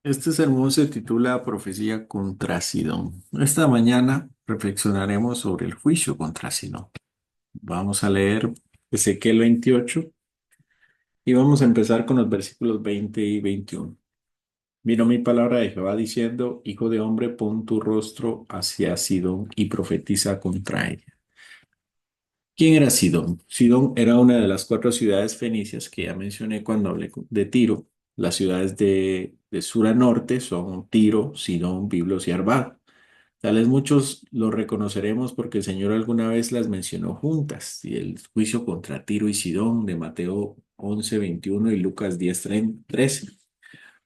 Este sermón se titula Profecía contra Sidón. Esta mañana reflexionaremos sobre el juicio contra Sidón. Vamos a leer Ezequiel 28 y vamos a empezar con los versículos 20 y 21. Vino mi palabra de Jehová diciendo, Hijo de hombre, pon tu rostro hacia Sidón y profetiza contra ella. ¿Quién era Sidón? Sidón era una de las cuatro ciudades fenicias que ya mencioné cuando hablé de Tiro. Las ciudades de sur a norte son Tiro, Sidón, Biblos y Arvad. Tales muchos lo reconoceremos porque el Señor alguna vez las mencionó juntas. Y el juicio contra Tiro y Sidón de Mateo 11:21 y Lucas 10:13.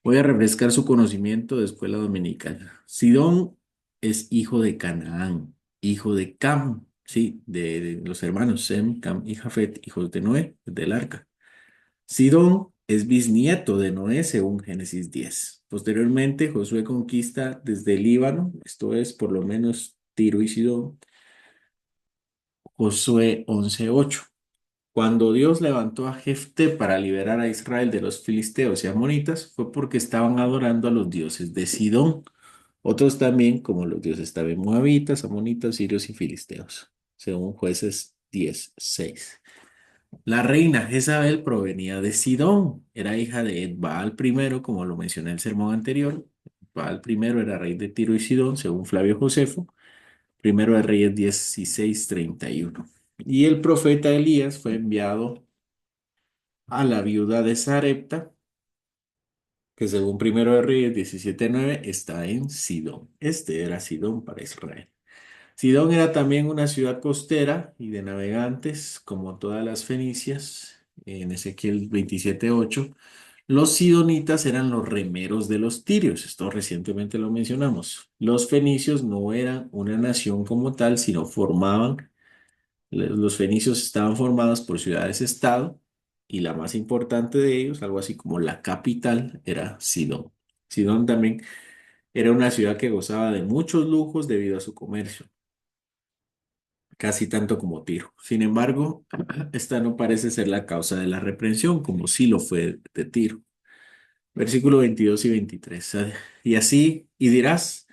Voy a refrescar su conocimiento de escuela dominical. Sidón es hijo de Canaán, hijo de Cam, sí, de los hermanos Sem, Cam y Jafet, hijos de Noé, del arca. Sidón es bisnieto de Noé según Génesis 10. Posteriormente, Josué conquista desde el Líbano, esto es por lo menos Tiro y Sidón, Josué 11:8. Cuando Dios levantó a Jefté para liberar a Israel de los filisteos y amonitas, fue porque estaban adorando a los dioses de Sidón. Otros también, como los dioses también moabitas, amonitas, sirios y filisteos, según Jueces 10:6. La reina Jezabel provenía de Sidón, era hija de Edbaal I, como lo mencioné en el sermón anterior. Edbaal I era rey de Tiro y Sidón, según Flavio Josefo, primero de Reyes 16:31. Y el profeta Elías fue enviado a la viuda de Sarepta, que según primero de Reyes 17:9 está en Sidón. Este era Sidón para Israel. Sidón era también una ciudad costera y de navegantes, como todas las fenicias, en Ezequiel 27:8. Los sidonitas eran los remeros de los tirios, esto recientemente lo mencionamos. Los fenicios no eran una nación como tal, sino los fenicios estaban formados por ciudades-estado y la más importante de ellos, algo así como la capital, era Sidón. Sidón también era una ciudad que gozaba de muchos lujos debido a su comercio, casi tanto como Tiro. Sin embargo, esta no parece ser la causa de la reprensión, como sí lo fue de Tiro. Versículo 22 y 23. Y así, y dirás,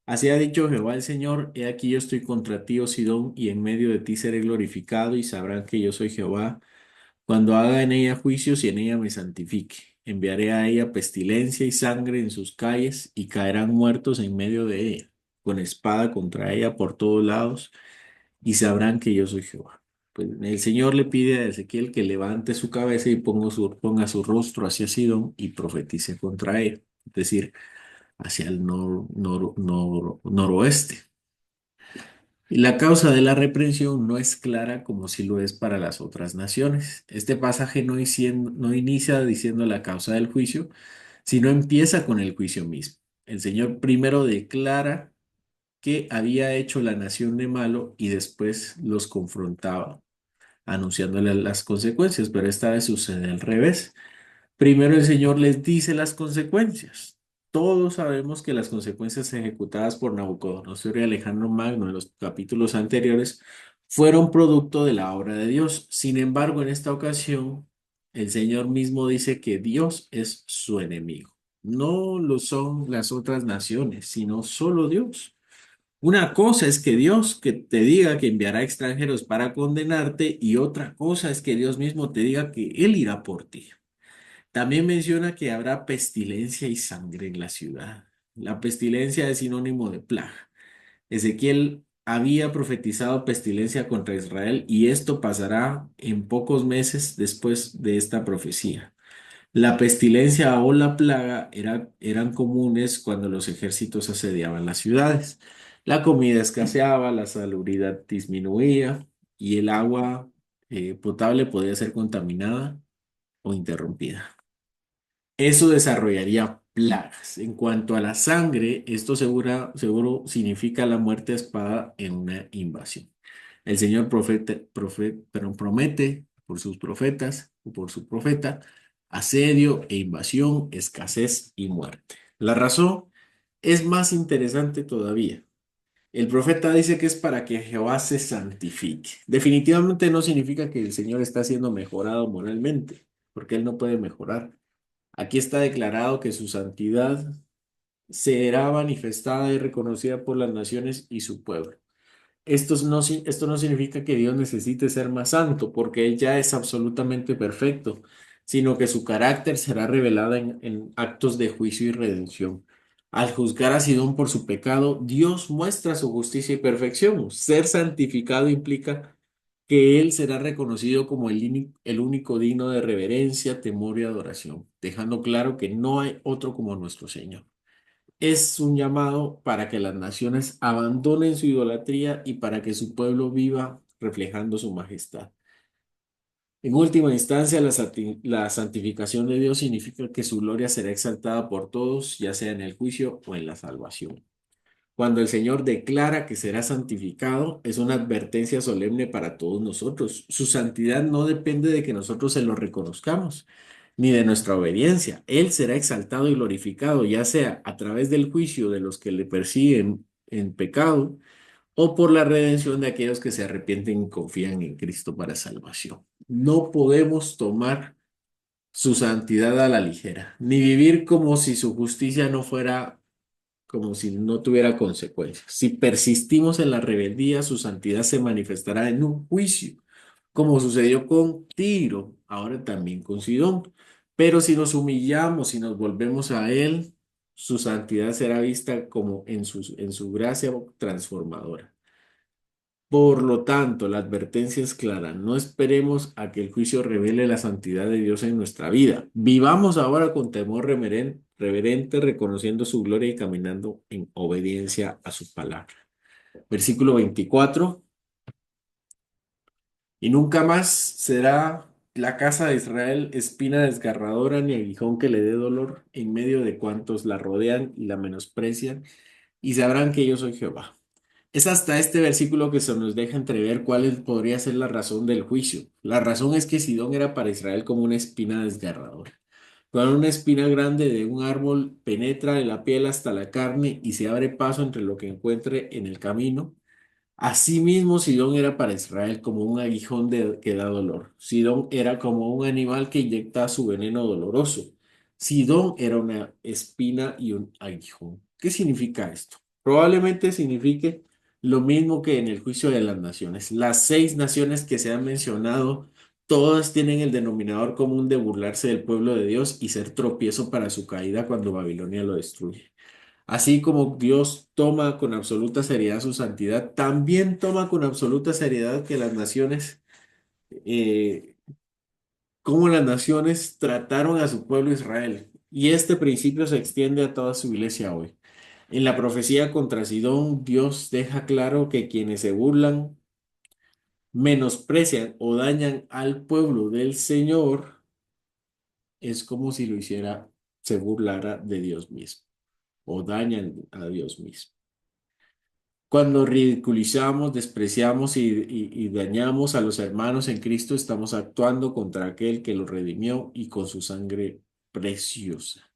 así ha dicho Jehová el Señor, he aquí yo estoy contra ti, oh Sidón, y en medio de ti seré glorificado, y sabrán que yo soy Jehová, cuando haga en ella juicios y en ella me santifique. Enviaré a ella pestilencia y sangre en sus calles, y caerán muertos en medio de ella, con espada contra ella por todos lados y sabrán que yo soy Jehová. Pues el Señor le pide a Ezequiel que levante su cabeza y ponga su rostro hacia Sidón y profetice contra él, es decir, hacia el noroeste. Y la causa de la reprensión no es clara como si lo es para las otras naciones. Este pasaje no inicia diciendo la causa del juicio, sino empieza con el juicio mismo. El Señor primero declara que había hecho la nación de malo y después los confrontaba anunciándole las consecuencias, pero esta vez sucede al revés. Primero el Señor les dice las consecuencias. Todos sabemos que las consecuencias ejecutadas por Nabucodonosor y Alejandro Magno en los capítulos anteriores fueron producto de la obra de Dios. Sin embargo, en esta ocasión, el Señor mismo dice que Dios es su enemigo. No lo son las otras naciones, sino solo Dios. Una cosa es que Dios que te diga que enviará extranjeros para condenarte y otra cosa es que Dios mismo te diga que Él irá por ti. También menciona que habrá pestilencia y sangre en la ciudad. La pestilencia es sinónimo de plaga. Ezequiel había profetizado pestilencia contra Israel y esto pasará en pocos meses después de esta profecía. La pestilencia o la plaga eran comunes cuando los ejércitos asediaban las ciudades. La comida escaseaba, la salubridad disminuía y el agua potable podía ser contaminada o interrumpida. Eso desarrollaría plagas. En cuanto a la sangre, esto seguro significa la muerte a espada en una invasión. El Señor promete por sus profetas o por su profeta asedio e invasión, escasez y muerte. La razón es más interesante todavía. El profeta dice que es para que Jehová se santifique. Definitivamente no significa que el Señor está siendo mejorado moralmente, porque Él no puede mejorar. Aquí está declarado que su santidad será manifestada y reconocida por las naciones y su pueblo. Esto no significa que Dios necesite ser más santo, porque Él ya es absolutamente perfecto, sino que su carácter será revelado en actos de juicio y redención. Al juzgar a Sidón por su pecado, Dios muestra su justicia y perfección. Ser santificado implica que Él será reconocido como el único digno de reverencia, temor y adoración, dejando claro que no hay otro como nuestro Señor. Es un llamado para que las naciones abandonen su idolatría y para que su pueblo viva reflejando su majestad. En última instancia, la santificación de Dios significa que su gloria será exaltada por todos, ya sea en el juicio o en la salvación. Cuando el Señor declara que será santificado, es una advertencia solemne para todos nosotros. Su santidad no depende de que nosotros se lo reconozcamos, ni de nuestra obediencia. Él será exaltado y glorificado, ya sea a través del juicio de los que le persiguen en pecado o por la redención de aquellos que se arrepienten y confían en Cristo para salvación. No podemos tomar su santidad a la ligera, ni vivir como si su justicia no fuera como si no tuviera consecuencias. Si persistimos en la rebeldía, su santidad se manifestará en un juicio, como sucedió con Tiro, ahora también con Sidón. Pero si nos humillamos y nos volvemos a Él, su santidad será vista como en su gracia transformadora. Por lo tanto, la advertencia es clara. No esperemos a que el juicio revele la santidad de Dios en nuestra vida. Vivamos ahora con temor reverente, reconociendo su gloria y caminando en obediencia a su palabra. Versículo 24. Y nunca más será la casa de Israel espina desgarradora ni aguijón que le dé dolor en medio de cuantos la rodean y la menosprecian, y sabrán que yo soy Jehová. Es hasta este versículo que se nos deja entrever podría ser la razón del juicio. La razón es que Sidón era para Israel como una espina desgarradora. Cuando una espina grande de un árbol penetra de la piel hasta la carne y se abre paso entre lo que encuentre en el camino, asimismo, Sidón era para Israel como un aguijón que da dolor. Sidón era como un animal que inyecta su veneno doloroso. Sidón era una espina y un aguijón. ¿Qué significa esto? Probablemente signifique lo mismo que en el juicio de las naciones. Las 6 naciones que se han mencionado, todas tienen el denominador común de burlarse del pueblo de Dios y ser tropiezo para su caída cuando Babilonia lo destruye. Así como Dios toma con absoluta seriedad su santidad, también toma con absoluta seriedad que eh, como las naciones trataron a su pueblo Israel. Y este principio se extiende a toda su iglesia hoy. En la profecía contra Sidón, Dios deja claro que quienes se burlan, menosprecian o dañan al pueblo del Señor, es como si lo hiciera, se burlara de Dios mismo o dañan a Dios mismo. Cuando ridiculizamos, despreciamos y dañamos a los hermanos en Cristo, estamos actuando contra aquel que los redimió y con su sangre preciosa.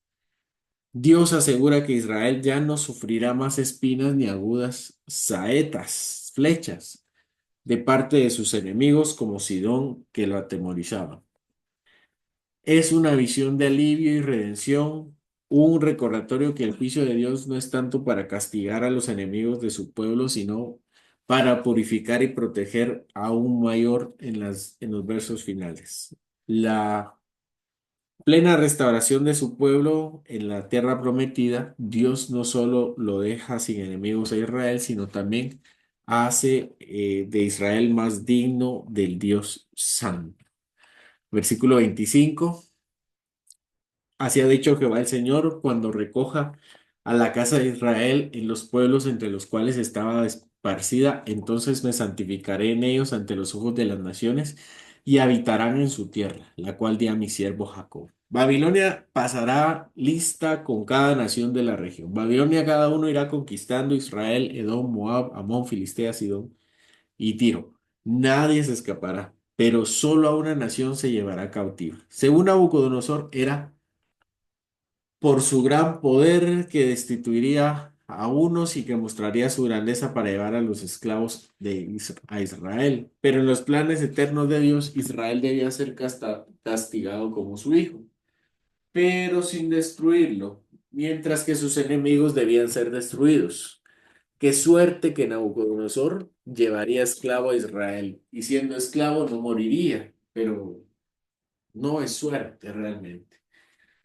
Dios asegura que Israel ya no sufrirá más espinas ni agudas saetas, flechas, de parte de sus enemigos como Sidón que lo atemorizaban. Es una visión de alivio y redención, un recordatorio que el juicio de Dios no es tanto para castigar a los enemigos de su pueblo, sino para purificar y proteger aún mayor en los versos finales. La plena restauración de su pueblo en la tierra prometida, Dios no solo lo deja sin enemigos a Israel, sino también hace de Israel más digno del Dios santo. Versículo 25. Así ha dicho Jehová el Señor cuando recoja a la casa de Israel en los pueblos entre los cuales estaba esparcida, entonces me santificaré en ellos ante los ojos de las naciones y habitarán en su tierra, la cual di a mi siervo Jacob. Babilonia pasará lista con cada nación de la región. Babilonia cada uno irá conquistando Israel, Edom, Moab, Amón, Filistea, Sidón y Tiro. Nadie se escapará, pero solo a una nación se llevará cautiva. Según Nabucodonosor, era por su gran poder que destituiría a unos y que mostraría su grandeza para llevar a los esclavos a Israel. Pero en los planes eternos de Dios, Israel debía ser castigado como su hijo, pero sin destruirlo. mientras que sus enemigos debían ser destruidos. Qué suerte que Nabucodonosor llevaría esclavo a Israel, y siendo esclavo no moriría, pero no es suerte realmente.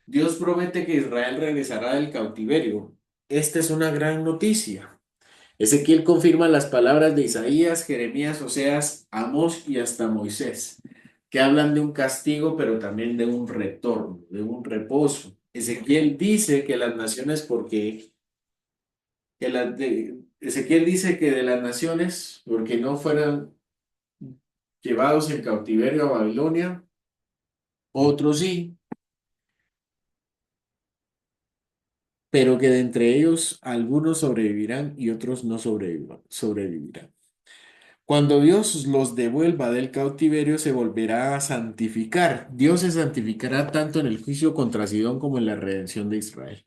Dios promete que Israel regresará del cautiverio. Esta es una gran noticia. Ezequiel confirma las palabras de Isaías, Jeremías, Oseas, Amós y hasta Moisés, que hablan de un castigo, pero también de un retorno, de un reposo. Ezequiel dice que las naciones, Ezequiel dice que de las naciones, porque no fueran llevados en cautiverio a Babilonia, otros sí, pero que de entre ellos algunos sobrevivirán y otros no sobrevivirán. Cuando Dios los devuelva del cautiverio, se volverá a santificar. Dios se santificará tanto en el juicio contra Sidón como en la redención de Israel.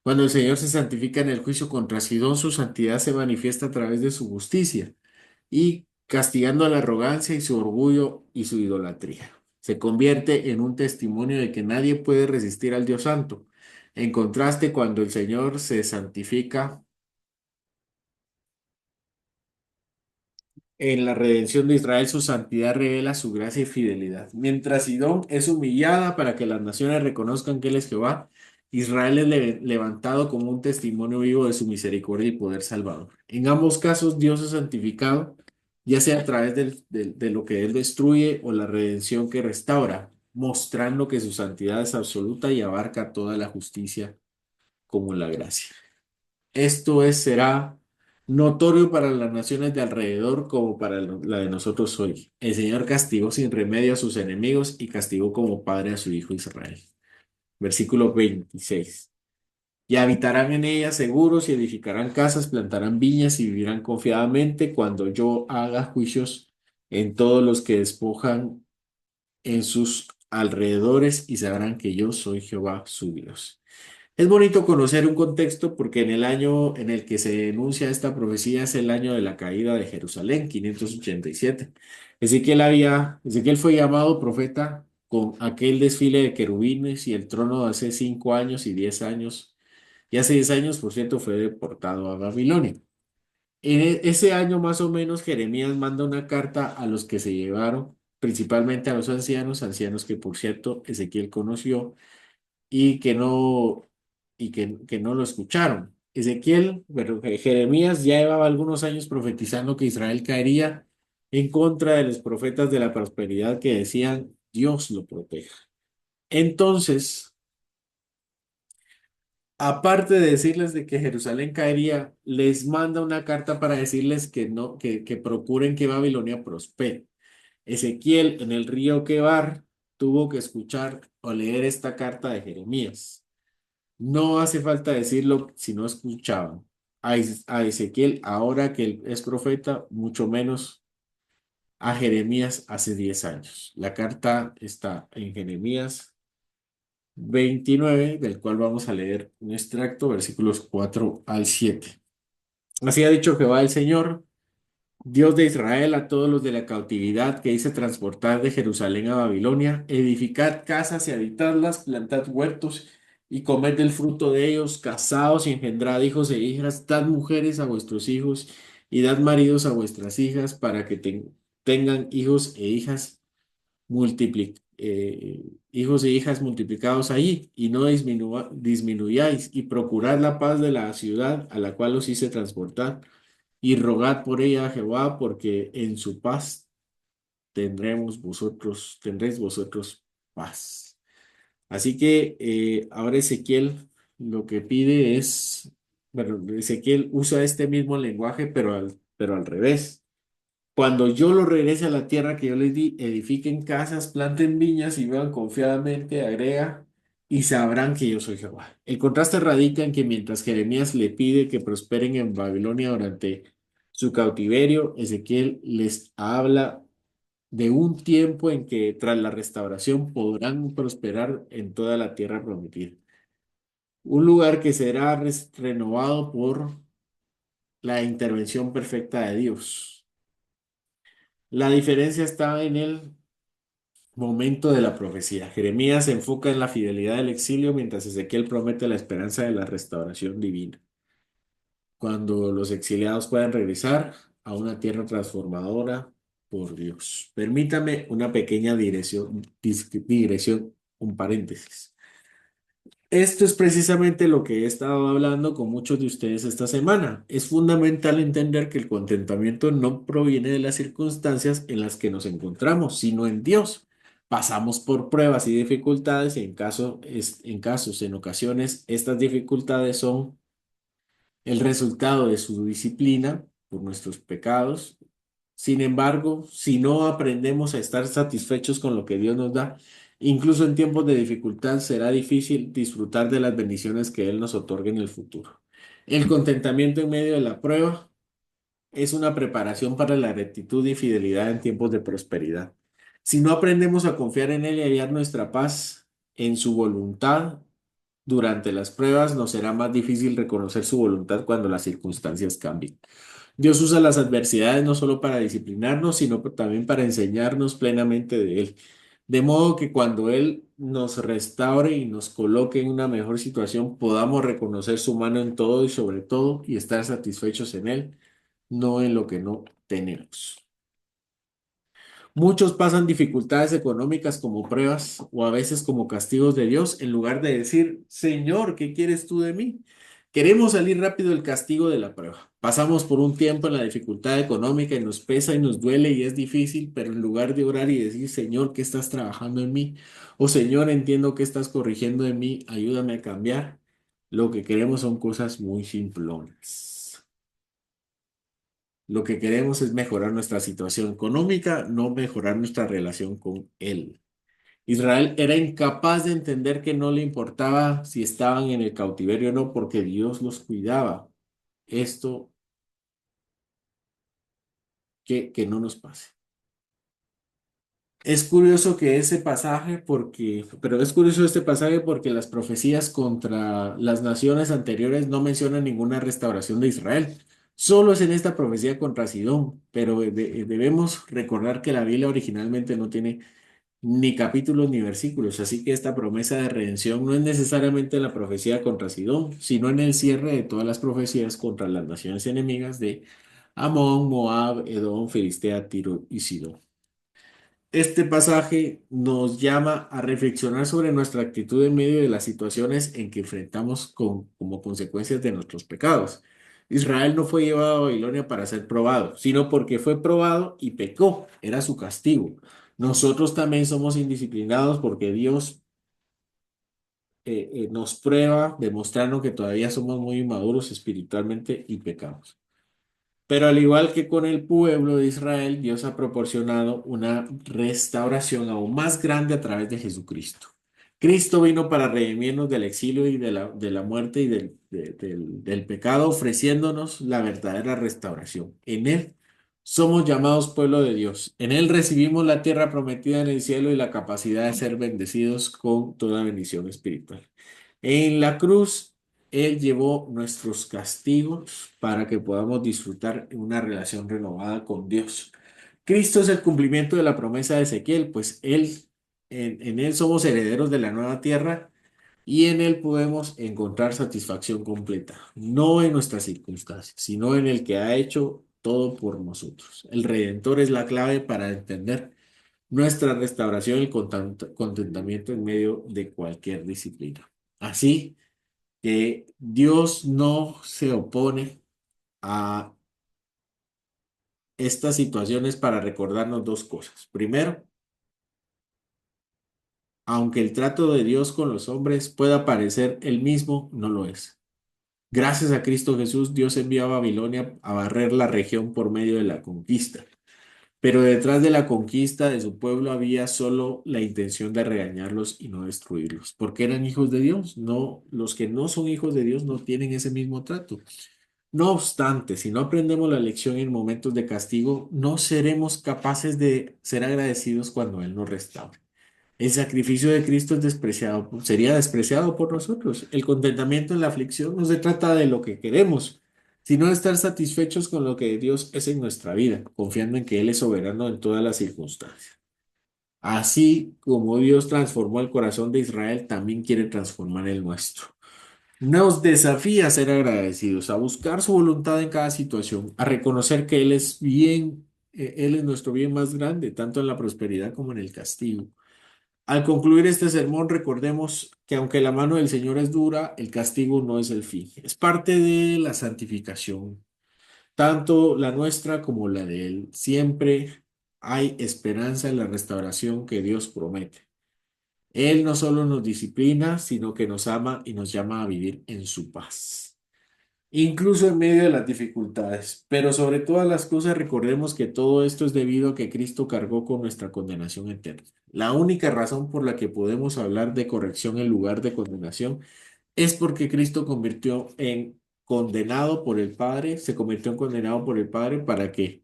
Cuando el Señor se santifica en el juicio contra Sidón, su santidad se manifiesta a través de su justicia y castigando la arrogancia y su orgullo y su idolatría. Se convierte en un testimonio de que nadie puede resistir al Dios Santo. En contraste, cuando el Señor se santifica, en la redención de Israel, su santidad revela su gracia y fidelidad. Mientras Sidón es humillada para que las naciones reconozcan que Él es Jehová, Israel es levantado como un testimonio vivo de su misericordia y poder salvador. En ambos casos, Dios es santificado, ya sea a través de lo que Él destruye o la redención que restaura, mostrando que su santidad es absoluta y abarca toda la justicia como la gracia. Será notorio para las naciones de alrededor como para la de nosotros hoy. El Señor castigó sin remedio a sus enemigos y castigó como padre a su hijo Israel. Versículo 26. Y habitarán en ellas seguros y edificarán casas, plantarán viñas y vivirán confiadamente cuando yo haga juicios en todos los que despojan en sus alrededores y sabrán que yo soy Jehová su Dios. Es bonito conocer un contexto porque en el año en el que se enuncia esta profecía es el año de la caída de Jerusalén, 587. Ezequiel fue llamado profeta con aquel desfile de querubines y el trono de hace 5 años y 10 años. Y hace 10 años, por cierto, fue deportado a Babilonia. En ese año más o menos, Jeremías manda una carta a los que se llevaron, principalmente a los ancianos, ancianos que por cierto Ezequiel conoció y que no lo escucharon. Jeremías ya llevaba algunos años profetizando que Israel caería en contra de los profetas de la prosperidad que decían Dios lo proteja. Entonces, aparte de decirles de que Jerusalén caería, les manda una carta para decirles que no, que procuren que Babilonia prospere. Ezequiel en el río Quebar tuvo que escuchar o leer esta carta de Jeremías. No hace falta decirlo si no escuchaban a Ezequiel ahora que él es profeta, mucho menos a Jeremías hace 10 años. La carta está en Jeremías 29, del cual vamos a leer un extracto, versículos 4 al 7. Así ha dicho Jehová el Señor, Dios de Israel, a todos los de la cautividad que hice transportar de Jerusalén a Babilonia: edificad casas y habitadlas, plantad huertos y comed del fruto de ellos, casaos y engendrad hijos e hijas, dad mujeres a vuestros hijos y dad maridos a vuestras hijas para que tengan hijos e hijas, hijos e hijas multiplicados allí, y no disminuyáis, y procurad la paz de la ciudad a la cual os hice transportar y rogad por ella a Jehová, porque en su paz tendréis vosotros paz. Así que ahora Ezequiel lo que pide es, bueno, Ezequiel usa este mismo lenguaje, pero al revés. Cuando yo lo regrese a la tierra que yo les di, edifiquen casas, planten viñas y vivan confiadamente, agrega, y sabrán que yo soy Jehová. El contraste radica en que mientras Jeremías le pide que prosperen en Babilonia durante su cautiverio, Ezequiel les habla de un tiempo en que tras la restauración podrán prosperar en toda la tierra prometida. Un lugar que será renovado por la intervención perfecta de Dios. La diferencia está en el Momento de la profecía. Jeremías se enfoca en la fidelidad del exilio mientras Ezequiel promete la esperanza de la restauración divina. Cuando los exiliados puedan regresar a una tierra transformadora por Dios. Permítame una pequeña digresión, un paréntesis. Esto es precisamente lo que he estado hablando con muchos de ustedes esta semana. Es fundamental entender que el contentamiento no proviene de las circunstancias en las que nos encontramos, sino en Dios. Pasamos por pruebas y dificultades y en ocasiones, estas dificultades son el resultado de su disciplina por nuestros pecados. Sin embargo, si no aprendemos a estar satisfechos con lo que Dios nos da, incluso en tiempos de dificultad, será difícil disfrutar de las bendiciones que Él nos otorga en el futuro. El contentamiento en medio de la prueba es una preparación para la rectitud y fidelidad en tiempos de prosperidad. Si no aprendemos a confiar en Él y hallar nuestra paz en su voluntad, durante las pruebas nos será más difícil reconocer su voluntad cuando las circunstancias cambien. Dios usa las adversidades no solo para disciplinarnos, sino también para enseñarnos plenamente de Él. De modo que cuando Él nos restaure y nos coloque en una mejor situación, podamos reconocer su mano en todo y sobre todo y estar satisfechos en Él, no en lo que no tenemos. Muchos pasan dificultades económicas como pruebas o a veces como castigos de Dios en lugar de decir, Señor, ¿qué quieres tú de mí? Queremos salir rápido del castigo de la prueba. Pasamos por un tiempo en la dificultad económica y nos pesa y nos duele y es difícil, pero en lugar de orar y decir, Señor, ¿qué estás trabajando en mí? O Señor, entiendo que estás corrigiendo en mí, ayúdame a cambiar. Lo que queremos son cosas muy simplonas. Lo que queremos es mejorar nuestra situación económica, no mejorar nuestra relación con Él. Israel era incapaz de entender que no le importaba si estaban en el cautiverio o no, porque Dios los cuidaba. Esto que no nos pase. Es curioso que ese pasaje, pero es curioso este pasaje porque las profecías contra las naciones anteriores no mencionan ninguna restauración de Israel. Solo es en esta profecía contra Sidón, pero debemos recordar que la Biblia originalmente no tiene ni capítulos ni versículos, así que esta promesa de redención no es necesariamente la profecía contra Sidón, sino en el cierre de todas las profecías contra las naciones enemigas de Amón, Moab, Edom, Filistea, Tiro y Sidón. Este pasaje nos llama a reflexionar sobre nuestra actitud en medio de las situaciones en que enfrentamos como consecuencias de nuestros pecados. Israel no fue llevado a Babilonia para ser probado, sino porque fue probado y pecó. Era su castigo. Nosotros también somos indisciplinados porque Dios nos prueba, demostrando que todavía somos muy inmaduros espiritualmente y pecamos. Pero al igual que con el pueblo de Israel, Dios ha proporcionado una restauración aún más grande a través de Jesucristo. Cristo vino para redimirnos del exilio y de la muerte y del pecado, ofreciéndonos la verdadera restauración. En Él somos llamados pueblo de Dios. En Él recibimos la tierra prometida en el cielo y la capacidad de ser bendecidos con toda bendición espiritual. En la cruz, Él llevó nuestros castigos para que podamos disfrutar de una relación renovada con Dios. Cristo es el cumplimiento de la promesa de Ezequiel, pues en Él somos herederos de la nueva tierra y en Él podemos encontrar satisfacción completa, no en nuestras circunstancias, sino en el que ha hecho todo por nosotros. El Redentor es la clave para entender nuestra restauración y contentamiento en medio de cualquier disciplina. Así que Dios no se opone a estas situaciones para recordarnos dos cosas. Primero, aunque el trato de Dios con los hombres pueda parecer el mismo, no lo es. Gracias a Cristo Jesús, Dios envió a Babilonia a barrer la región por medio de la conquista. Pero detrás de la conquista de su pueblo había solo la intención de regañarlos y no destruirlos, porque eran hijos de Dios. No, los que no son hijos de Dios no tienen ese mismo trato. No obstante, si no aprendemos la lección en momentos de castigo, no seremos capaces de ser agradecidos cuando Él nos restaure. El sacrificio de Cristo es sería despreciado por nosotros. El contentamiento en la aflicción no se trata de lo que queremos, sino de estar satisfechos con lo que Dios es en nuestra vida, confiando en que Él es soberano en todas las circunstancias. Así como Dios transformó el corazón de Israel, también quiere transformar el nuestro. Nos desafía a ser agradecidos, a buscar su voluntad en cada situación, a reconocer que Él es bien, Él es nuestro bien más grande, tanto en la prosperidad como en el castigo. Al concluir este sermón, recordemos que aunque la mano del Señor es dura, el castigo no es el fin. Es parte de la santificación, tanto la nuestra como la de Él. Siempre hay esperanza en la restauración que Dios promete. Él no solo nos disciplina, sino que nos ama y nos llama a vivir en su paz, incluso en medio de las dificultades. Pero sobre todas las cosas, recordemos que todo esto es debido a que Cristo cargó con nuestra condenación eterna. La única razón por la que podemos hablar de corrección en lugar de condenación es porque Cristo convirtió en condenado por el Padre, se convirtió en condenado por el Padre para que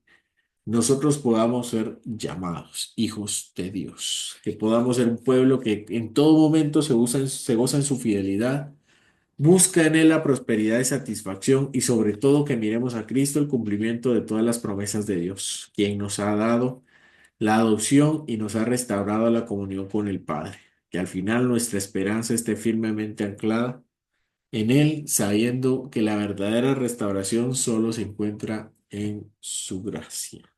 nosotros podamos ser llamados hijos de Dios, que podamos ser un pueblo que en todo momento se goza en su fidelidad. Busca en Él la prosperidad y satisfacción y sobre todo que miremos a Cristo el cumplimiento de todas las promesas de Dios, quien nos ha dado la adopción y nos ha restaurado la comunión con el Padre. Que al final nuestra esperanza esté firmemente anclada en Él, sabiendo que la verdadera restauración solo se encuentra en su gracia.